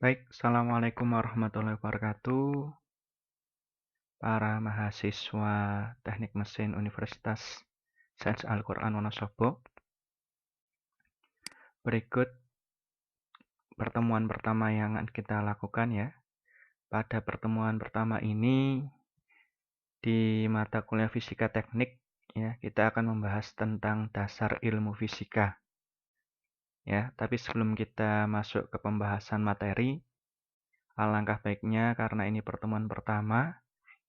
Baik, Assalamualaikum warahmatullahi wabarakatuh. Para mahasiswa Teknik Mesin Universitas Sains Al-Quran Wonosobo. Berikut pertemuan pertama yang akan kita lakukan ya. Pada pertemuan pertama ini di mata kuliah Fisika Teknik ya, kita akan membahas tentang dasar ilmu fisika. Ya, tapi sebelum kita masuk ke pembahasan materi, alangkah baiknya karena ini pertemuan pertama,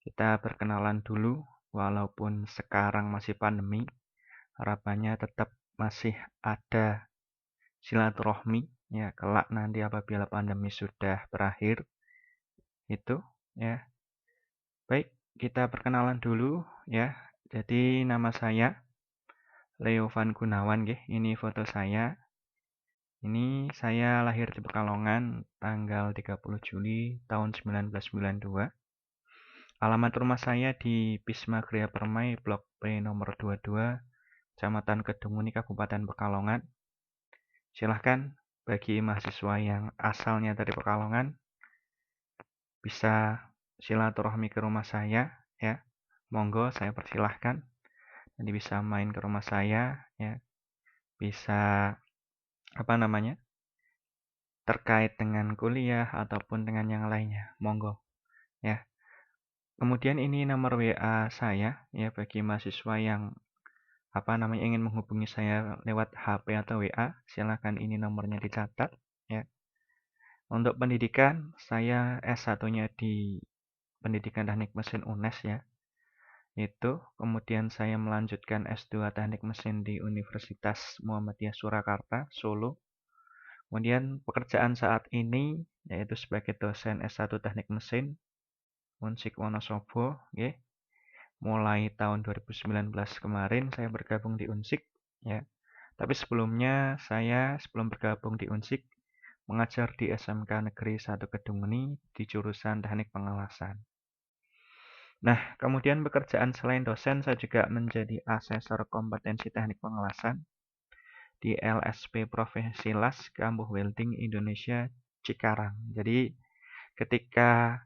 kita berkenalan dulu, walaupun sekarang masih pandemi, harapannya tetap masih ada silaturahmi, ya kelak nanti apabila pandemi sudah berakhir, itu ya. Baik, kita perkenalan dulu ya. Jadi nama saya Leo Van Gunawan, ini foto saya. Ini saya lahir di Pekalongan tanggal 30 Juli tahun 1992. Alamat rumah saya di Bisma Gria Permai, Blok P nomor 22, Kecamatan Kedunguni, Kabupaten Pekalongan. Silahkan bagi mahasiswa yang asalnya dari Pekalongan bisa silaturahmi ke rumah saya ya. Monggo saya persilahkan. Nanti bisa main ke rumah saya ya. Bisa terkait dengan kuliah ataupun dengan yang lainnya. Monggo ya. Kemudian ini nomor WA saya ya bagi mahasiswa yang ingin menghubungi saya lewat HP atau WA, silakan ini nomornya dicatat ya. Untuk pendidikan, saya S1-nya di Pendidikan Teknik Mesin UNES ya. Kemudian saya melanjutkan S2 Teknik Mesin di Universitas Muhammadiyah Surakarta, Solo. Kemudian pekerjaan saat ini yaitu sebagai dosen S1 Teknik Mesin Unsik Wonosobo, ya. Mulai tahun 2019 kemarin saya bergabung di Unsik ya. Tapi sebelumnya saya sebelum bergabung di Unsik mengajar di SMK Negeri 1 Kedunguni di jurusan Teknik Pengelasan. Nah, kemudian pekerjaan selain dosen, saya juga menjadi asesor kompetensi teknik pengelasan di LSP Profesi Las Kambuh Welding Indonesia Cikarang. Jadi, ketika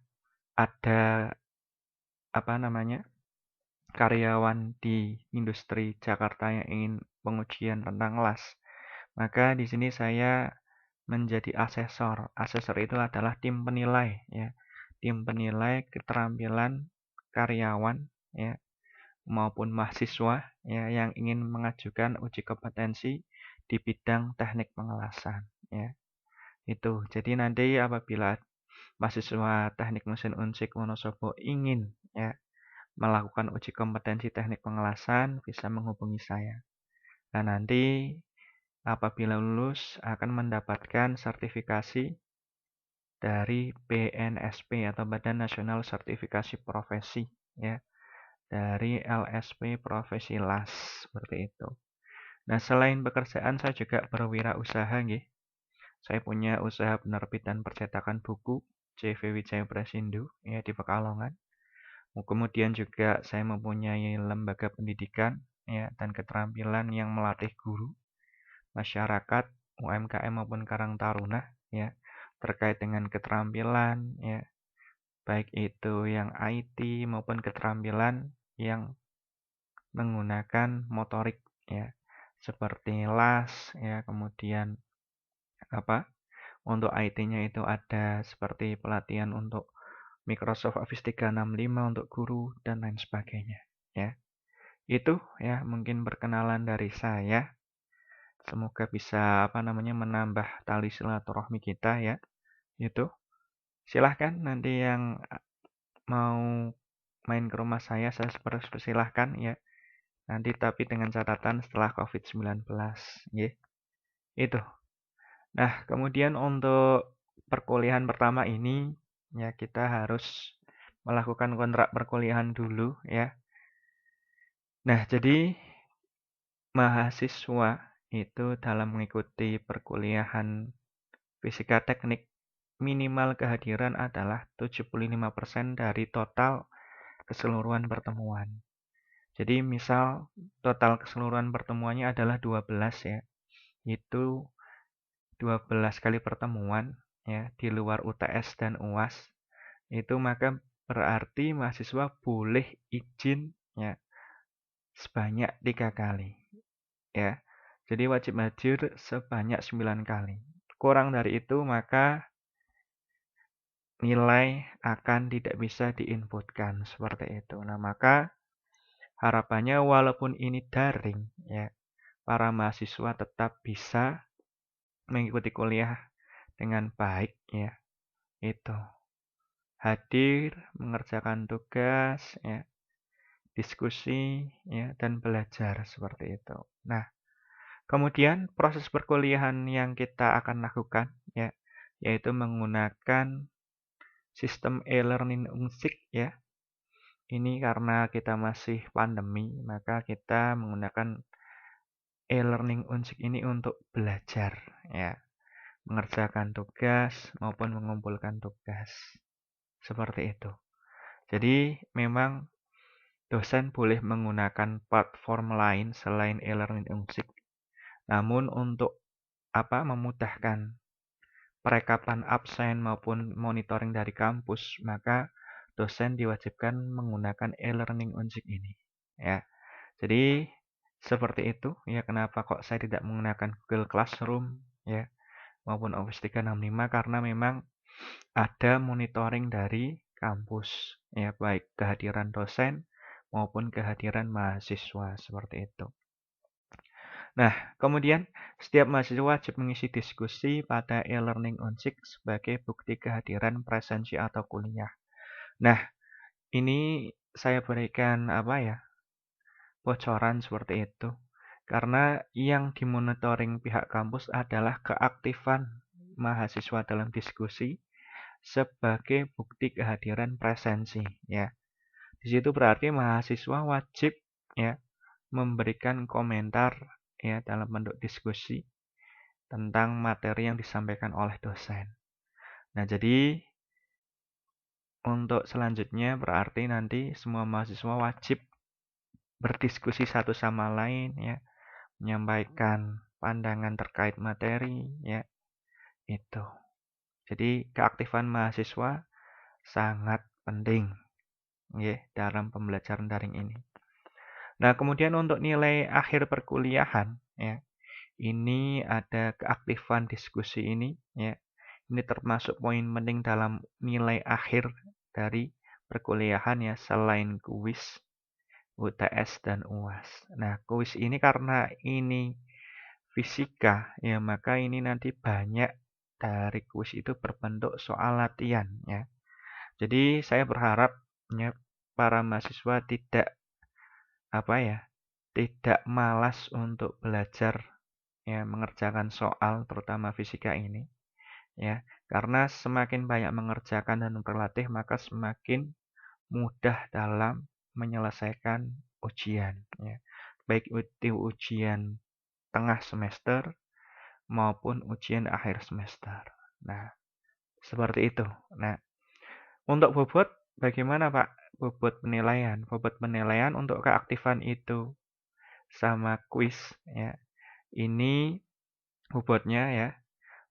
ada karyawan di industri Jakarta yang ingin pengujian tentang las, maka di sini saya menjadi asesor. Asesor itu adalah tim penilai, ya, tim penilai keterampilan karyawan, ya, maupun mahasiswa, ya, yang ingin mengajukan uji kompetensi di bidang teknik pengelasan, ya. Itu. Jadi nanti apabila mahasiswa Teknik Mesin Unsik Wonosobo ingin, ya, melakukan uji kompetensi teknik pengelasan, bisa menghubungi saya. Dan nanti apabila lulus akan mendapatkan sertifikasi dari BNSP atau Badan Nasional Sertifikasi Profesi ya, dari LSP Profesi Las seperti itu. Nah, selain pekerjaan saya juga berwirausaha nggih. Saya punya usaha penerbitan percetakan buku CV Wijaya Prasindo ya di Pekalongan. Kemudian juga saya mempunyai lembaga pendidikan ya dan keterampilan yang melatih guru, masyarakat, UMKM maupun Karang Taruna ya terkait dengan keterampilan ya baik itu yang IT maupun keterampilan yang menggunakan motorik ya seperti las ya kemudian untuk IT-nya itu ada seperti pelatihan untuk Microsoft Office 365 untuk guru dan lain sebagainya ya. Itu ya mungkin perkenalan dari saya. Semoga bisa menambah tali silaturahmi kita ya. Itu. Silahkan nanti yang mau main ke rumah saya persilahkan ya. Nanti tapi dengan catatan setelah COVID-19 ya. Itu. Nah, kemudian untuk perkuliahan pertama ini ya kita harus melakukan kontrak perkuliahan dulu ya. Nah, jadi mahasiswa itu dalam mengikuti perkuliahan fisika teknik minimal kehadiran adalah 75% dari total keseluruhan pertemuan. Jadi misal total keseluruhan pertemuannya adalah 12 ya. Itu 12 kali pertemuan ya, di luar UTS dan UAS, itu maka berarti mahasiswa boleh izin ya sebanyak 3 kali ya. Jadi wajib hadir sebanyak 9 kali. Kurang dari itu maka nilai akan tidak bisa diinputkan seperti itu. Nah, maka harapannya walaupun ini daring ya, para mahasiswa tetap bisa mengikuti kuliah dengan baik ya. Itu hadir, mengerjakan tugas ya, diskusi ya, dan belajar seperti itu. Nah, kemudian proses perkuliahan yang kita akan lakukan ya, yaitu menggunakan sistem e-learning Unsik ya. Ini karena kita masih pandemi, maka kita menggunakan e-learning Unsik ini untuk belajar ya, mengerjakan tugas maupun mengumpulkan tugas. Seperti itu. Jadi memang dosen boleh menggunakan platform lain selain e-learning Unsik. Namun untuk memudahkan perekapan absen maupun monitoring dari kampus, maka dosen diwajibkan menggunakan e-learning Unsik ini. Ya, jadi seperti itu ya kenapa kok saya tidak menggunakan Google Classroom ya maupun Office 365 karena memang ada monitoring dari kampus ya baik kehadiran dosen maupun kehadiran mahasiswa seperti itu. Nah, kemudian setiap mahasiswa wajib mengisi diskusi pada e-learning Unsik sebagai bukti kehadiran presensi atau kuliah. Nah, ini saya berikan bocoran seperti itu. Karena yang dimonitoring pihak kampus adalah keaktifan mahasiswa dalam diskusi sebagai bukti kehadiran presensi ya. Di situ berarti mahasiswa wajib ya memberikan komentar ya dalam bentuk diskusi tentang materi yang disampaikan oleh dosen. Nah, jadi untuk selanjutnya berarti nanti semua mahasiswa wajib berdiskusi satu sama lain ya, menyampaikan pandangan terkait materi ya. Itu. Jadi keaktifan mahasiswa sangat penting ya dalam pembelajaran daring ini. Nah, kemudian untuk nilai akhir perkuliahan ya. Ini ada keaktifan diskusi ini ya. Ini termasuk poin penting dalam nilai akhir dari perkuliahan ya selain kuis, UTS dan UAS. Nah, kuis ini karena ini fisika ya maka ini nanti banyak dari kuis itu berbentuk soal latihan ya. Jadi saya berharap ya para mahasiswa tidak malas untuk belajar ya mengerjakan soal terutama fisika ini ya. Karena semakin banyak mengerjakan dan berlatih maka semakin mudah dalam menyelesaikan ujian ya. Baik itu ujian tengah semester maupun ujian akhir semester. Nah, seperti itu. Nah, untuk bobot bagaimana Pak? Bobot penilaian. Bobot penilaian untuk keaktifan itu sama kuis ya. Ini bobotnya ya.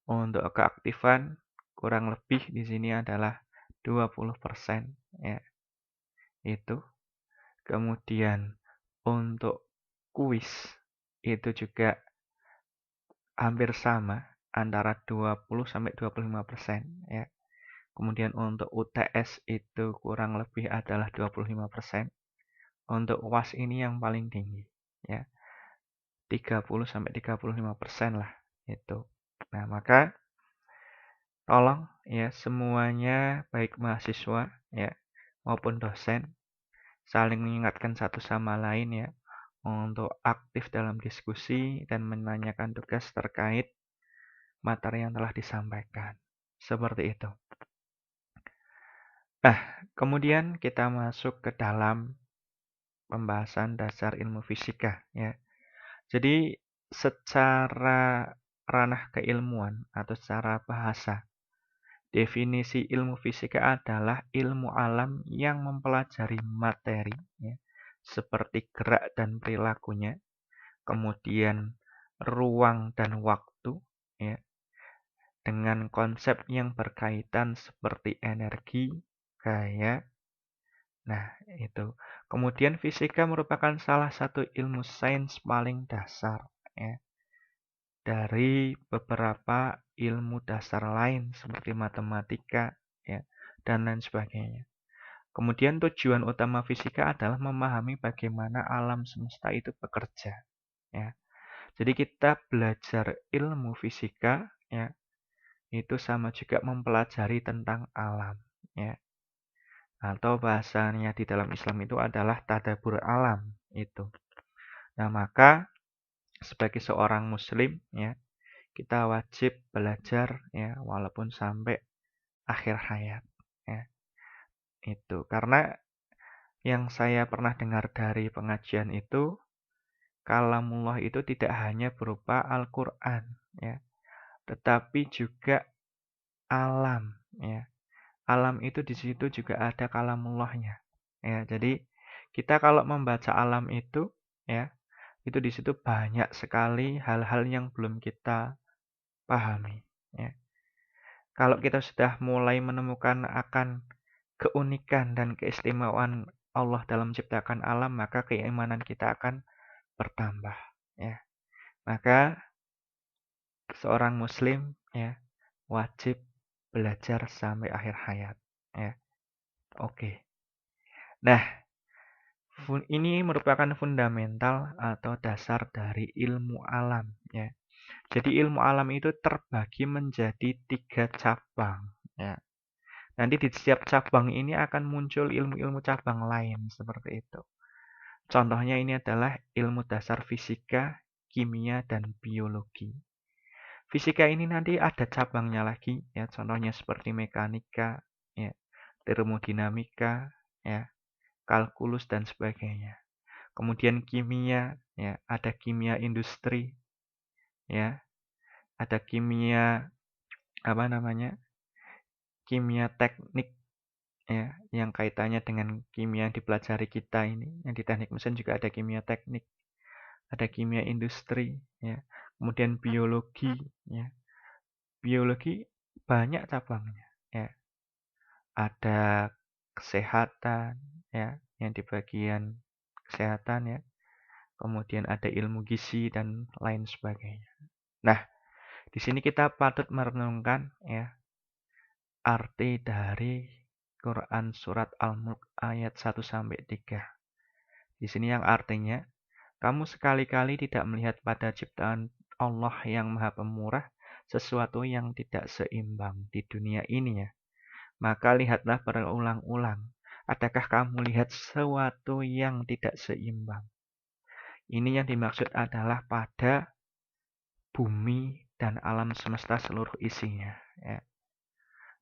Untuk keaktifan kurang lebih di sini adalah 20% ya. Itu. Kemudian untuk kuis itu juga hampir sama antara 20 sampai 25% ya. Kemudian untuk UTS itu kurang lebih adalah 25%. Untuk UAS ini yang paling tinggi ya. 30 sampai 35% lah itu. Nah, maka tolong ya semuanya baik mahasiswa ya maupun dosen saling mengingatkan satu sama lain ya untuk aktif dalam diskusi dan menanyakan tugas terkait materi yang telah disampaikan. Seperti itu. Nah, kemudian kita masuk ke dalam pembahasan dasar ilmu fisika ya. Jadi secara ranah keilmuan atau secara bahasa, definisi ilmu fisika adalah ilmu alam yang mempelajari materi ya, seperti gerak dan perilakunya, kemudian ruang dan waktu ya, dengan konsep yang berkaitan seperti energi, gaya. Nah, itu. Kemudian fisika merupakan salah satu ilmu sains paling dasar, ya, dari beberapa ilmu dasar lain seperti matematika, ya, dan lain sebagainya. Kemudian tujuan utama fisika adalah memahami bagaimana alam semesta itu bekerja, ya. Jadi kita belajar ilmu fisika, ya, itu sama juga mempelajari tentang alam, ya. Atau bahasanya di dalam Islam itu adalah tadabbur alam itu. Nah, maka sebagai seorang muslim, ya, kita wajib belajar, ya, walaupun sampai akhir hayat, ya. Itu karena yang saya pernah dengar dari pengajian itu, kalamullah itu tidak hanya berupa Al-Qur'an, ya, tetapi juga alam, ya. Alam itu di situ juga ada kalamullahnya. Ya, jadi kita kalau membaca alam itu, ya, itu di situ banyak sekali hal-hal yang belum kita pahami, ya. Kalau kita sudah mulai menemukan akan keunikan dan keistimewaan Allah dalam menciptakan alam, maka keimanan kita akan bertambah, ya. Maka seorang muslim, ya, wajib belajar sampai akhir hayat, ya. Oke. Nah, ini merupakan fundamental atau dasar dari ilmu alam, ya. Jadi ilmu alam itu terbagi menjadi 3 cabang, ya. Nanti di setiap cabang ini akan muncul ilmu-ilmu cabang lain seperti itu. Contohnya ini adalah ilmu dasar fisika, kimia, dan biologi. Fisika ini nanti ada cabangnya lagi, ya. Contohnya seperti mekanika, ya, termodinamika, ya, kalkulus dan sebagainya. Kemudian kimia, ya, ada kimia industri, ya, ada kimia apa namanya? Kimia teknik, ya, yang kaitannya dengan kimia yang dipelajari kita ini. Yang di teknik mesin juga ada kimia teknik, ada kimia industri, ya. Kemudian biologi, ya. Biologi banyak cabangnya, ya. Ada kesehatan, ya, yang di bagian kesehatan, ya. Kemudian ada ilmu gizi dan lain sebagainya. Nah, di sini kita patut merenungkan, ya, arti dari Quran surat Al-Mulk ayat 1 sampai 3. Di sini yang artinya, kamu sekali-kali tidak melihat pada ciptaan Allah yang Maha Pemurah sesuatu yang tidak seimbang di dunia ini, ya. Maka lihatlah berulang-ulang. Adakah kamu lihat sesuatu yang tidak seimbang? Ini yang dimaksud adalah pada bumi dan alam semesta seluruh isinya, ya.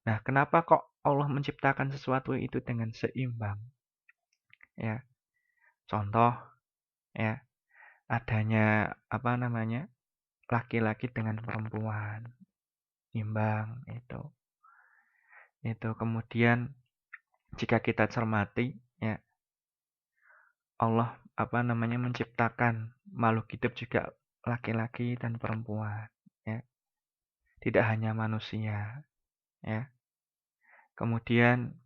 Nah, kenapa kok Allah menciptakan sesuatu itu dengan seimbang? Ya, contoh, ya, adanya apa namanya? Laki-laki dengan perempuan, imbang itu. Itu kemudian jika kita cermati, ya, Allah apa namanya menciptakan makhluk hidup juga laki-laki dan perempuan, ya. Tidak hanya manusia, ya. Kemudian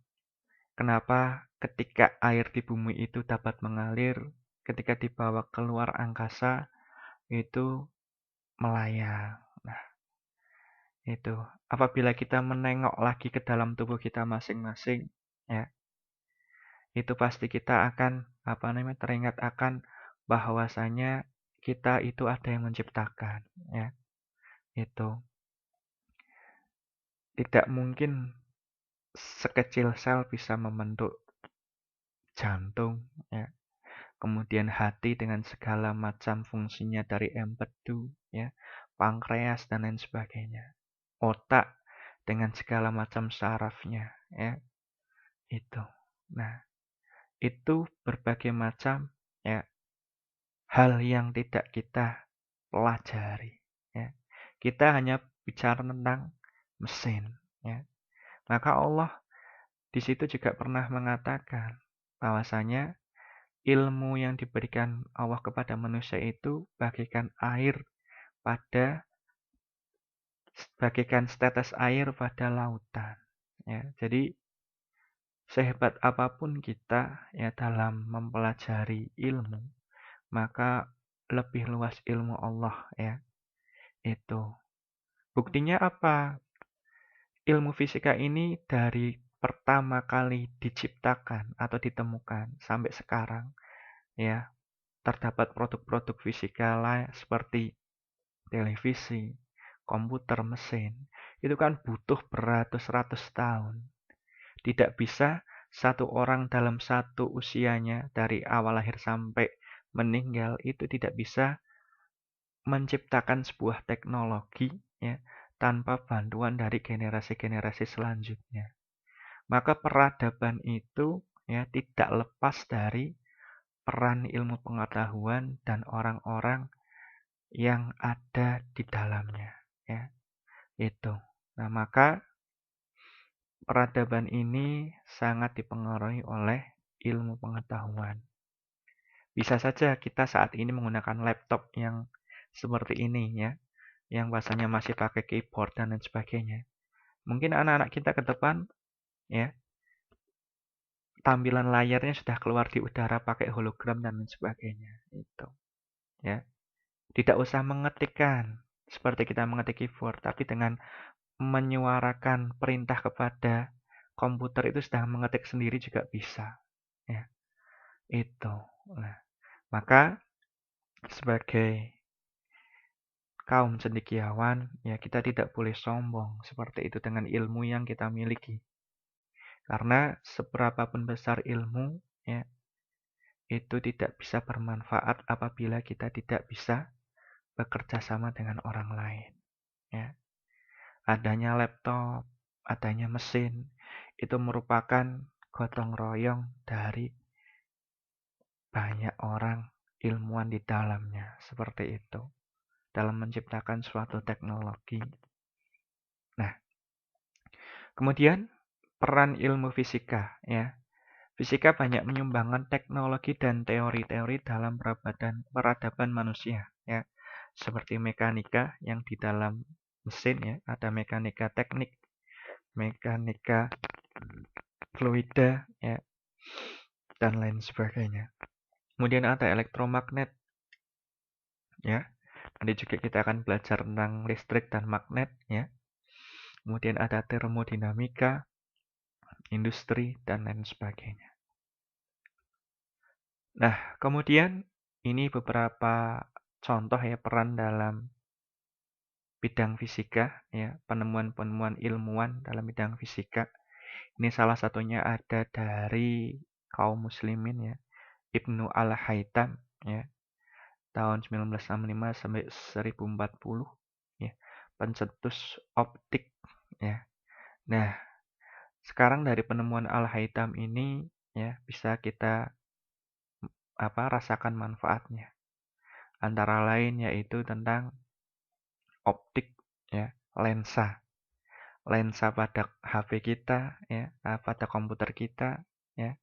kenapa ketika air di bumi itu dapat mengalir, ketika dibawa keluar angkasa itu melayang. Nah, itu apabila kita menengok lagi ke dalam tubuh kita masing-masing, ya, itu pasti kita akan apa namanya teringat akan bahwasanya kita itu ada yang menciptakan, ya. Itu tidak mungkin sekecil sel bisa membentuk jantung, ya. Kemudian hati dengan segala macam fungsinya dari empedu, ya, pankreas dan lain sebagainya. Otak dengan segala macam sarafnya, ya, itu. Nah, itu berbagai macam, ya, hal yang tidak kita pelajari, ya. Kita hanya bicara tentang mesin, ya. Maka Allah di situ juga pernah mengatakan bahwasanya ilmu yang diberikan Allah kepada manusia itu bagaikan air pada bagaikan setetes air pada lautan. Ya, jadi sehebat apapun kita ya dalam mempelajari ilmu, maka lebih luas ilmu Allah ya. Itu. Buktinya apa? Ilmu fisika ini dari pertama kali diciptakan atau ditemukan sampai sekarang ya, terdapat produk-produk fisika lain seperti televisi, komputer, mesin. Itu kan butuh beratus-ratus tahun. Tidak bisa satu orang dalam satu usianya dari awal lahir sampai meninggal itu tidak bisa menciptakan sebuah teknologi ya tanpa bantuan dari generasi-generasi selanjutnya. Maka peradaban itu ya tidak lepas dari peran ilmu pengetahuan dan orang-orang yang ada di dalamnya ya. Itu. Nah, maka peradaban ini sangat dipengaruhi oleh ilmu pengetahuan. Bisa saja kita saat ini menggunakan laptop yang seperti ini ya, yang bahasanya masih pakai keyboard dan lain sebagainya. Mungkin anak-anak kita ke depan ya, tampilan layarnya sudah keluar di udara pakai hologram dan lain sebagainya. Itu ya. Tidak usah mengetikkan seperti kita mengetik keyboard, tapi dengan menyuarakan perintah kepada komputer itu sudah mengetik sendiri juga bisa ya. Itu. Nah, maka sebagai kaum cendekiawan ya kita tidak boleh sombong seperti itu dengan ilmu yang kita miliki. Karena seberapapun besar ilmu ya itu tidak bisa bermanfaat apabila kita tidak bisa bekerja sama dengan orang lain ya. Adanya laptop, adanya mesin itu merupakan gotong royong dari banyak orang ilmuwan di dalamnya seperti itu dalam menciptakan suatu teknologi. Nah, kemudian peran ilmu fisika ya. Fisika banyak menyumbangkan teknologi dan teori-teori dalam peradaban manusia ya. Seperti mekanika yang di dalam mesin ya, ada mekanika teknik, mekanika fluida ya, dan lain sebagainya. Kemudian ada elektromagnet ya. Nanti juga kita akan belajar tentang listrik dan magnet ya. Kemudian ada termodinamika, industri dan lain sebagainya. Nah, kemudian ini beberapa contoh ya peran dalam bidang fisika ya, penemuan-penemuan ilmuwan dalam bidang fisika. Ini salah satunya ada dari kaum muslimin ya, Ibnu Al-Haytham ya, tahun 1965 sampai 1040 ya, pencetus optik ya. Nah, sekarang dari penemuan Al-Haytham ini ya bisa kita rasakan manfaatnya. Antara lain yaitu tentang optik ya, lensa. Lensa pada HP kita ya, pada komputer kita ya.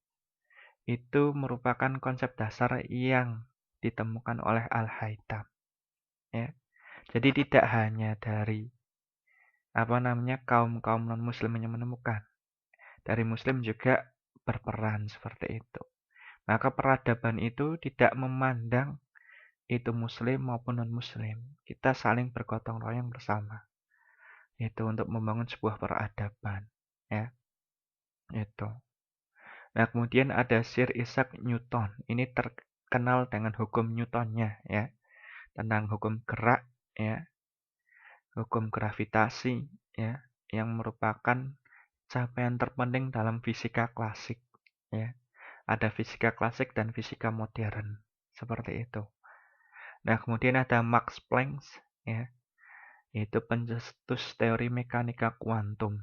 Itu merupakan konsep dasar yang ditemukan oleh Al-Haytham ya. Jadi tidak hanya dari kaum-kaum non-muslim yang menemukan. Dari muslim juga berperan seperti itu. Maka peradaban itu tidak memandang itu muslim maupun non-muslim. Kita saling bergotong royong bersama. Itu untuk membangun sebuah peradaban. Ya, itu. Nah, kemudian ada Sir Isaac Newton. Ini terkenal dengan hukum Newtonnya ya. Tentang hukum gerak ya. Hukum gravitasi ya, yang merupakan capaian terpenting dalam fisika klasik ya. Ada fisika klasik dan fisika modern seperti itu. Nah, kemudian ada Max Planck ya. Itu pencetus teori mekanika kuantum.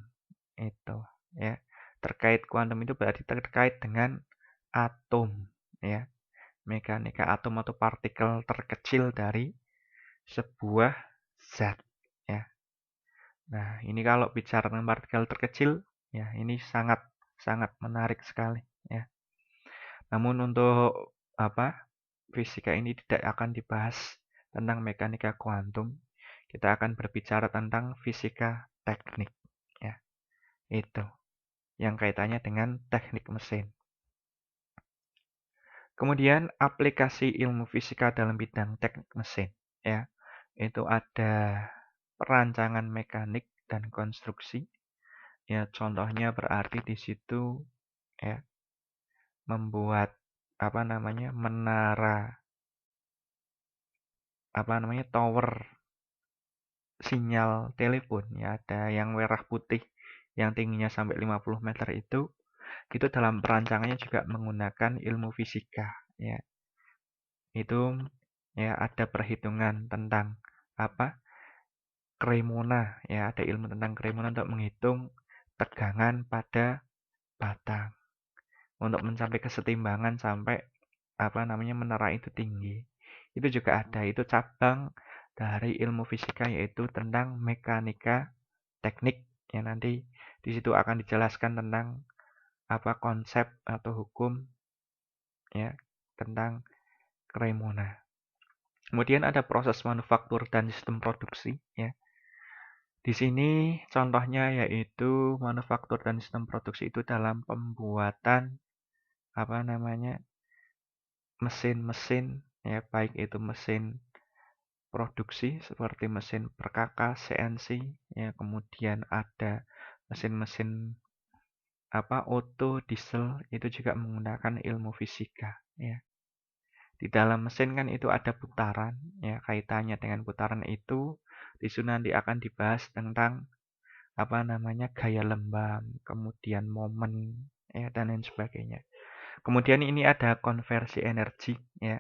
Itu ya. Terkait kuantum itu berarti terkait dengan atom ya. Mekanika atom atau partikel terkecil dari sebuah zat ya. Nah, ini kalau bicara tentang partikel terkecil ya, ini sangat sangat menarik sekali ya. Namun untuk fisika ini tidak akan dibahas tentang mekanika kuantum. kita akan berbicara tentang fisika teknik. Ya, itu yang kaitannya dengan teknik mesin. Kemudian aplikasi ilmu fisika dalam bidang teknik mesin, ya. Itu ada perancangan mekanik dan konstruksi. Ya, contohnya berarti di situ ya membuat menara tower sinyal telepon ya, ada yang merah putih yang tingginya sampai 50 meter itu dalam perancangannya juga menggunakan ilmu fisika ya. Itu ya ada perhitungan tentang kremona ya, ada ilmu tentang kremona untuk menghitung tegangan pada batang untuk mencapai kesetimbangan sampai menara itu tinggi. Itu juga ada, itu cabang dari ilmu fisika yaitu tentang mekanika teknik yang nanti di situ akan dijelaskan tentang konsep atau hukum ya tentang kremona. Kemudian ada proses manufaktur dan sistem produksi ya. Di sini contohnya yaitu manufaktur dan sistem produksi itu dalam pembuatan mesin-mesin ya, baik itu mesin produksi seperti mesin perkakas, CNC ya, kemudian ada mesin-mesin auto, diesel itu juga menggunakan ilmu fisika ya. Di dalam mesin kan itu ada putaran ya, kaitannya dengan putaran itu di sini nanti akan dibahas tentang gaya lembam, kemudian momen ya dan lain sebagainya. Kemudian ini ada konversi energi ya,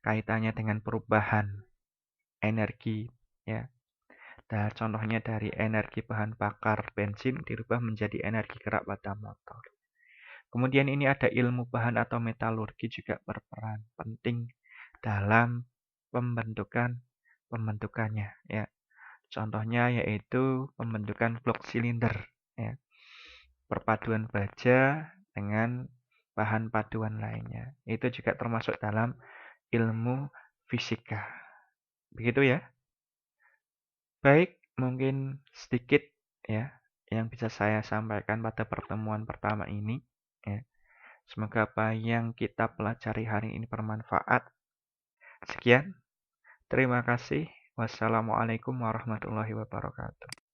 kaitannya dengan perubahan energi ya. Dan contohnya dari energi bahan bakar bensin dirubah menjadi energi gerak pada motor. Kemudian ini ada ilmu bahan atau metalurgi juga berperan penting dalam pembentukannya ya. Contohnya yaitu pembentukan blok silinder ya. Perpaduan baja dengan bahan paduan lainnya. Itu juga termasuk dalam ilmu fisika. Begitu ya. Baik, mungkin sedikit ya yang bisa saya sampaikan pada pertemuan pertama ini ya. Semoga apa yang kita pelajari hari ini bermanfaat. Sekian, terima kasih. Wassalamualaikum warahmatullahi wabarakatuh.